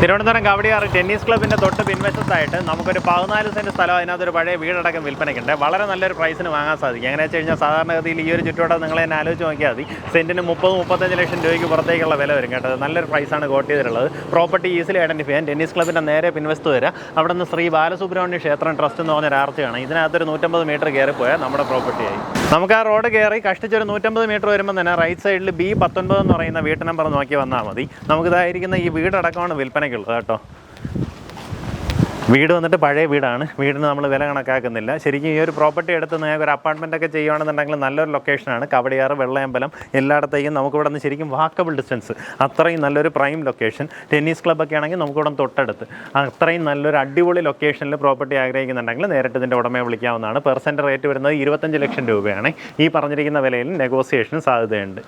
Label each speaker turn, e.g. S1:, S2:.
S1: Thiruvananthapuram Kowdiar tennis ക്ലബിൻ്റെ തൊട്ട് പിൻവശത്തായിട്ട് നമുക്കൊരു 14 സെൻറ്റ് സ്ഥലം അതിനകത്തൊരു പഴയ വീടടക്കം വിൽപ്പനയ്ക്കുണ്ട്. വളരെ നല്ലൊരു പ്രൈസിന് വാങ്ങാൻ സാധിക്കും. എങ്ങനെയാണെന്ന് വെച്ച് കഴിഞ്ഞാൽ സാധാരണഗതിയിൽ ഈ ഒരു ചുറ്റുവട്ടം നിങ്ങൾ തന്നെ ആലോചിച്ച് നോക്കിയാൽ മതി. സെൻറ്റിന് 30-35 ലക്ഷം രൂപയ്ക്ക് പുറത്തേക്കുള്ള വില വരും കേട്ടത്. നല്ലൊരു പ്രൈസാണ് കോട്ട് ചെയ്തിട്ടുള്ളത്. പ്രോപ്പർട്ടി ഈസിലി ഐഡൻറ്റിഫൈ ചെയ്യാൻ ടെന്നീസ് ക്ലബിൻ്റെ നേരെ പിൻവശത്ത് വരിക. അവിടെ നിന്ന് ശ്രീ ബാലസുബ്രഹ്മണ്യ ക്ഷേത്രം ട്രസ്റ്റ് എന്ന് പറഞ്ഞൊരു ആർച്ചയാണ്. ഇതിനകത്തൊരു 150 മീറ്റർ കയറിപ്പോയാൽ നമ്മുടെ പ്രോപ്പർട്ടിയായി. നമുക്ക് ആ റോഡ് കയറി കഷ്ടിച്ചൊരു 150 മീറ്റർ വരുമ്പോൾ തന്നെ റൈറ്റ് സൈഡിൽ B19 എന്ന് പറയുന്ന വീട്ട് നമ്പർ നോക്കി വന്നാൽ മതി. നമുക്കിതായിരിക്കുന്ന ഈ വീടടക്കമാണ് വിൽപ്പനയ്ക്കുള്ളത് കേട്ടോ. വീട് വന്നിട്ട് പഴയ വീടാണ്. വീടിന് നമ്മൾ വില കണക്കാക്കുന്നില്ല. ശരിക്കും ഈ ഒരു പ്രോപ്പർട്ടി എടുത്ത് നിങ്ങൾക്ക് ഒരു അപ്പാർട്ട്മെൻറ്റൊക്കെ ചെയ്യുകയാണെന്നുണ്ടെങ്കിൽ നല്ലൊരു ലൊക്കേഷനാണ്. കവടിയാറ്, വെള്ളയമ്പലം എല്ലായിടത്തേക്കും നമുക്കിവിടെ നിന്ന് ശരിക്കും വാക്കബിൾ ഡിസ്റ്റൻസ്. അത്രയും നല്ലൊരു പ്രൈം ലൊക്കേഷൻ. ടെന്നീസ് ക്ലബ്ബൊക്കെ ആണെങ്കിൽ നമുക്കിവിടെ തൊട്ടടുത്ത്. അത്രയും നല്ലൊരു അടിപൊളി ലൊക്കേഷനിൽ പ്രോപ്പർട്ടി ആഗ്രഹിക്കുന്നുണ്ടെങ്കിൽ നേരിട്ട് ഇതിൻ്റെ ഉടമയെ വിളിക്കാവുന്നതാണ്. പെർ സെൻറ്റ് റേറ്റ് വരുന്നത് 25 ലക്ഷം രൂപയാണ്. ഈ പറഞ്ഞിരിക്കുന്ന വിലയിൽ നെഗോസിയേഷന് സാധ്യതയുണ്ട്.